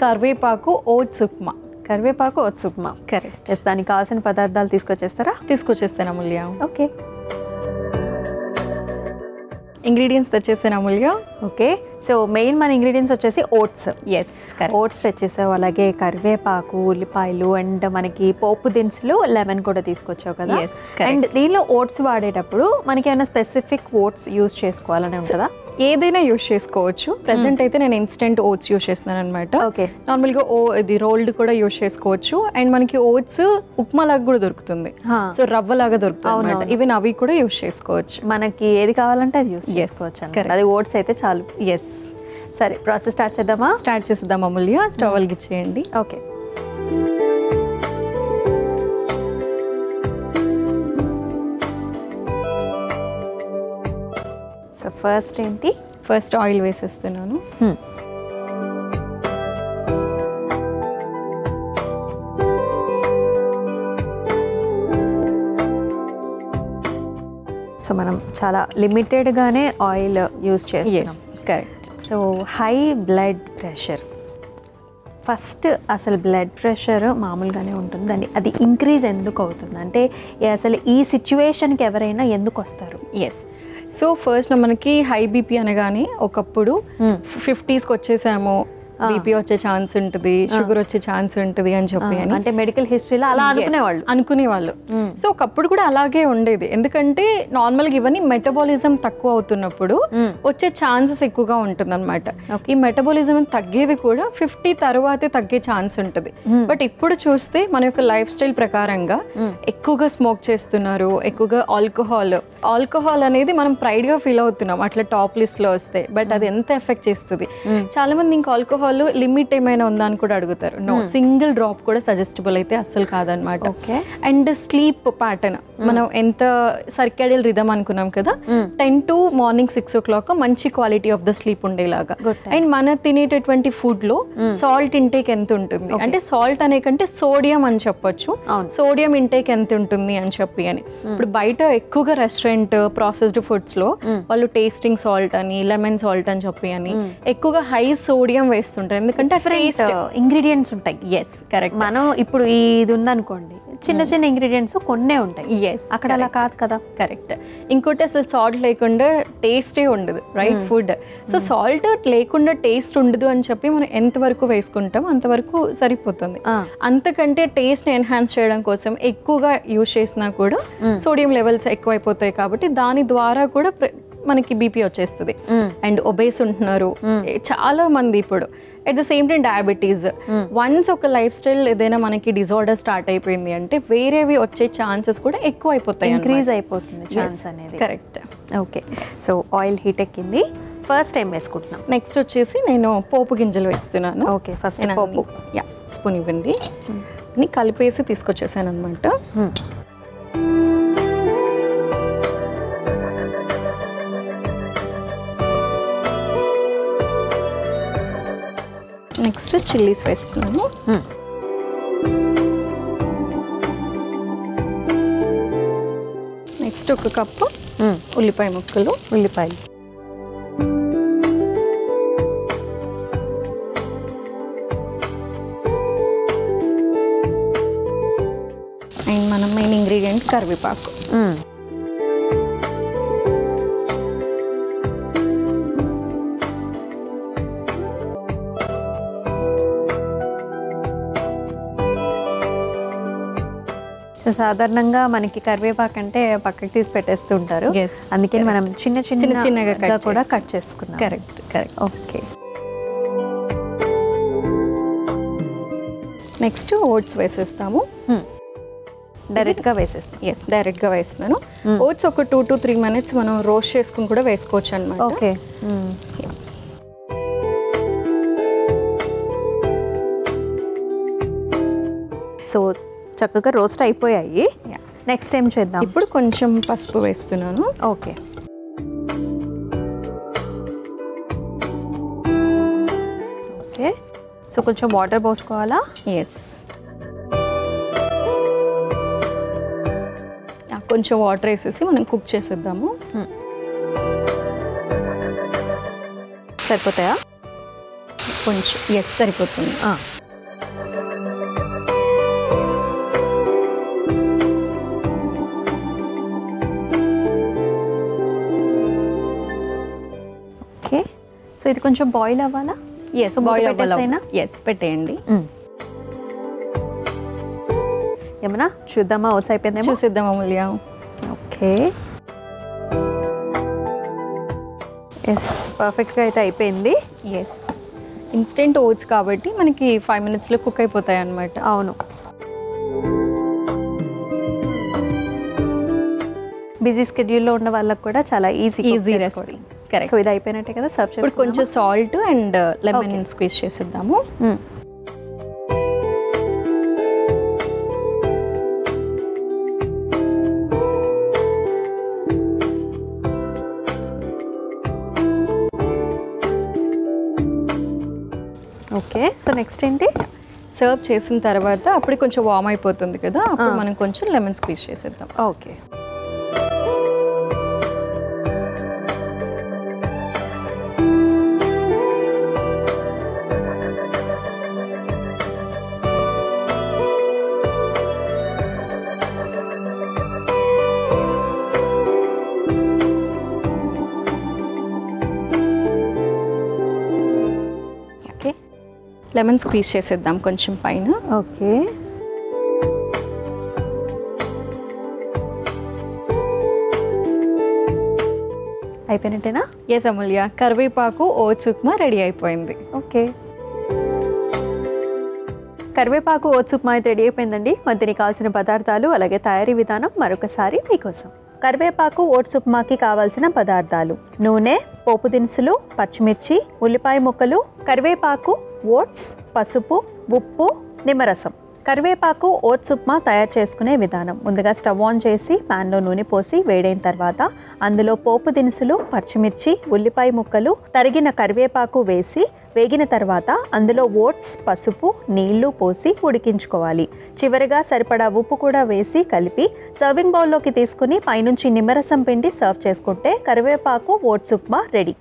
కరివేపాకు ఓట్స్ ఉప్మా. కరివేపాకు oats upma. Correct. దానికి కావాల్సిన పదార్థాలు తీసుకొచ్చేస్తారా? తీసుకొచ్చేస్తాను అమూల్య. ఓకే. ఇంగ్రీడియంట్స్ తెచ్చేసాను అమూల్య. ఓకే. సో మెయిన్ మన ఇంగ్రీడియంట్స్ వచ్చేసి ఓట్స్. ఎస్, ఓట్స్ తెచ్చేసావు, అలాగే కరివేపాకు, ఉల్లిపాయలు అండ్ మనకి పోపు దినుసులు, లెమన్ కూడా తీసుకొచ్చావు కదా. అండ్ దీనిలో ఓట్స్ వాడేటప్పుడు మనకి ఏమైనా స్పెసిఫిక్ ఓట్స్ యూజ్ చేసుకోవాలని ఉంటుందా? ఏదైనా యూజ్ చేసుకోవచ్చు. ప్రెసెంట్ అయితే నేను ఇన్స్టెంట్ ఓట్స్ యూజ్ చేస్తున్నాను అనమాట. ఓకే. నార్మల్గా ఇది రోల్డ్ కూడా యూజ్ చేసుకోవచ్చు. అండ్ మనకి ఓట్స్ ఉప్మా లాగా కూడా దొరుకుతుంది, సో రవ్వ లాగా దొరుకుతుంది. ఈవెన్ అవి కూడా యూజ్ చేసుకోవచ్చు. మనకి ఏది కావాలంటే అది యూజ్ చేసుకోవచ్చు. అది ఓట్స్ అయితే చాలు. ఎస్. సరే, ప్రాసెస్ స్టార్ట్ చేద్దామా? స్టార్ట్ చేద్దాం అమూల్య. స్టవ్ వెలిగించేయండి. ఓకే. సో ఫస్ట్ ఏంటి? ఫస్ట్ ఆయిల్ వేసేస్తున్నాను. సో మనం చాలా లిమిటెడ్గానే ఆయిల్ యూజ్ చేస్తున్నాం. Correct. So high blood pressure, first అసలు బ్లడ్ ప్రెషర్ మామూలుగానే ఉంటుంది, అది ఇంక్రీజ్ ఎందుకు అవుతుంది అంటే అసలు ఈ సిచ్యువేషన్కి ఎవరైనా ఎందుకు వస్తారు? ఎస్. సో ఫస్ట్ మనకి హై బీపీ అనగానే ఒకప్పుడు 50స్కి వచ్చేసాము, బీపీ వచ్చే ఛాన్స్ ఉంటుంది, షుగర్ వచ్చే ఛాన్స్ ఉంటుంది అని చెప్పి అంటే మెడికల్ హిస్టరీలో అలా అనుకునేవాళ్ళు. సో ఒకప్పుడు కూడా అలాగే ఉండేది. ఎందుకంటే నార్మల్గా ఇవన్నీ మెటబాలిజం తక్కువ అవుతున్నప్పుడు వచ్చే ఛాన్సెస్ ఎక్కువగా ఉంటుంది అనమాట. ఈ మెటబాలిజం తగ్గేది కూడా 50 తర్వాతే తగ్గే ఛాన్స్ ఉంటుంది. బట్ ఇప్పుడు చూస్తే మన యొక్క లైఫ్ స్టైల్ ప్రకారంగా ఎక్కువగా స్మోక్ చేస్తున్నారు, ఎక్కువగా ఆల్కహాల్ అనేది మనం ప్రైడ్ గా ఫీల్ అవుతున్నాం అట్లా టాప్ లిస్ట్ లో వస్తే. బట్ అది ఎంత ఎఫెక్ట్ చేస్తుంది? చాలా మంది ఇంకా ఆల్కహాల్ లిమిట్ ఏమైనా ఉందా అని కూడా అడుగుతారు. నో, సింగిల్ డ్రాప్ కూడా సజెస్టబుల్ అయితే అస్సలు కాదనమాట. అండ్ స్లీప్ ప్యాటర్న్, మనం ఎంత సర్కాడియల్ రిథమ్ అనుకున్నాం కదా, 10 to మార్నింగ్ 6 o'clock మంచి క్వాలిటీ ఆఫ్ ద స్లీప్ ఉండేలాగా. అండ్ మన తినేటటువంటి ఫుడ్ లో సాల్ట్ ఇంటేక్ ఎంత ఉంటుంది అంటే, సాల్ట్ అనే కంటే సోడియం అని చెప్పొచ్చు, సోడియం ఇంటేక్ ఎంత ఉంటుంది అని చెప్పి అని. ఇప్పుడు బయట ఎక్కువగా రెస్టారెంట్ ప్రాసెస్డ్ ఫుడ్స్ లో వాళ్ళు టేస్టింగ్ సాల్ట్ అని, లెమన్ సాల్ట్ అని చెప్పి అని ఎక్కువగా హై సోడియం వేస్తుంటారు, ఎందుకంటే ఇంగ్రీడియంట్స్ ఉంటాయి. Yes, correct. మనం ఇప్పుడు ఇది ఉందనుకోండి, చిన్న చిన్న ఇంగ్రీడియంట్స్ కొన్నే ఉంటాయి. ఎస్, అక్కడ అలా కాదు కదా. కరెక్ట్. ఇంకోటి అసలు సాల్ట్ లేకుండా టేస్టే ఉండదు, రైట్ ఫుడ్. సో సాల్ట్ లేకుండా టేస్ట్ ఉండదు అని చెప్పి మనం ఎంతవరకు వేసుకుంటాం అంతవరకు సరిపోతుంది. అంతకంటే టేస్ట్ ని ఎన్హాన్స్ చేయడం కోసం ఎక్కువగా యూజ్ చేసినా కూడా సోడియం లెవెల్స్ ఎక్కువైపోతాయి. కాబట్టి దాని ద్వారా కూడా మనకి బీపీ వచ్చేస్తుంది. అండ్ ఒబేస్ ఉంటున్నారు చాలా మంది ఇప్పుడు. At the same time diabetes. Once ఒక లైఫ్ స్టైల్ ఏదైనా మనకి డిజార్డర్ స్టార్ట్ అయిపోయింది అంటే వేరేవి వచ్చే ఛాన్సెస్ కూడా ఎక్కువ అయిపోతాయి, ఇంక్రీజ్ అయిపోతుంది ఛాన్స్ అనేది. Correct. Okay. So oil heat ఎక్కింది, ఫస్ట్ టైం వేసుకుంటున్నాం. నెక్స్ట్ వచ్చేసి నేను పోపు గింజలు వేస్తున్నాను. ఓకే, ఫస్ట్ పోపు. స్పూన్ ఇవ్వండి. కలిపేసి తీసుకొచ్చేసాను అనమాట. నెక్స్ట్ చిల్లీస్ వేస్తున్నాను. నెక్స్ట్ ఒక కప్పు ఉల్లిపాయ ముక్కలు. ఉల్లిపాయలు అండ్ మనం మెయిన్ ఇంగ్రీడియంట్ కరివేపాకు. సాధారణంగా మనకి కరివేపాకు అంటే పక్కకి తీసి పెట్టేస్తూ ఉంటారు, అందుకని మనం చిన్నగా కూడా కట్ చేసుకున్నాం. కరెక్ట్. ఓకే. నెక్స్ట్ ఓట్స్ వేసేస్తాము. డైరెక్ట్గా వేసేస్తాం. ఎస్, డైరెక్ట్గా వేస్తున్నాను. ఓట్స్ ఒక 2 to 3 minutes మనం రోస్ట్ చేసుకుని కూడా వేసుకోవచ్చు అనమాట. ఓకే. సో చక్కగా రోస్ట్ అయిపోయాయి. నెక్స్ట్ ఏం చేద్దాం? ఇప్పుడు కొంచెం పసుపు వేస్తున్నాను. ఓకే. ఓకే. సో కొంచెం వాటర్ పోసుకోవాలా? ఎస్, కొంచెం వాటర్ వేసేసి మనం కుక్ చేసేద్దాము. సరిపోతాయా? కొంచెం ఎస్ సరిపోతుంది. ఓకే, సో ఇది కొంచెం బాయిల్ అవ్వాలా? ఎస్ బాయిల్ అవ్వాలా? ఎస్ పెట్టేయండి. ఏమన్నా చూద్దామా? ఓట్స్ అయిపోయిందేమో, చూసిద్దామా అమూల్య? ఓకే, ఎస్ పర్ఫెక్ట్గా అయితే అయిపోయింది. ఎస్ ఇన్స్టెంట్ ఓట్స్ కాబట్టి మనకి 5 minutesలో కుక్ అయిపోతాయి అన్నమాట. అవును, బిజీ స్కెడ్యూల్లో ఉన్న వాళ్ళకి కూడా చాలా ఈజీ రెసిపీ. కరెక్ట్. సో ఇది అయిపోయినట్టే కదా, సర్వ్ చేసి ఇప్పుడు కొంచెం సాల్ట్ అండ్ లెమన్ స్క్వీజ్ చేసిద్దాము. ఓకే, సో నెక్స్ట్ ఏంటి? సర్వ్ చేసిన తర్వాత అప్పుడు కొంచెం వార్మ్ అయిపోతుంది కదా, అప్పుడు మనం కొంచెం లెమన్ స్క్వీజ్ చేసేద్దాం. ఓకే, లెమన్ స్క్వీజ్ చేసేద్దాం కొంచెం పైన. ఓకే, అయిపోయినట్టేనా? ఎస్ అమూల్య, కరివేపాకు ఓట్స్ ఉప్మా రెడీ అయిపోయింది. ఓకే, కరివేపాకు ఓట్స్ ఉప్మా అయితే రెడీ అయిపోయిందండి. మరి దీనికి కావాల్సిన పదార్థాలు అలాగే తయారీ విధానం మరొకసారి మీకోసం. కరివేపాకు ఓట్స్ ఉప్మాకి కావాల్సిన పదార్థాలు: నూనె, పోపు దినుసులు, పచ్చిమిర్చి, ఉల్లిపాయ ముక్కలు, కరివేపాకు, ఓట్స్, పసుపు, ఉప్పు, నిమ్మరసం. కరివేపాకు ఓట్స్ ఉప్మా తయారు చేసుకునే విధానం: ముందుగా స్టవ్ ఆన్ చేసి ప్యాన్లో నూనె పోసి వేడైన తర్వాత అందులో పోపు దినుసులు, పచ్చిమిర్చి, ఉల్లిపాయ ముక్కలు, తరిగిన కరివేపాకు వేసి వేగిన తర్వాత అందులో ఓట్స్, పసుపు, నీళ్లు పోసి ఉడికించుకోవాలి. చివరిగా సరిపడా ఉప్పు కూడా వేసి కలిపి సర్వింగ్ బౌల్లోకి తీసుకుని పైనుంచి నిమ్మరసం పిండి సర్వ్ చేసుకుంటే కరివేపాకు ఓట్స్ ఉప్మా రెడీ.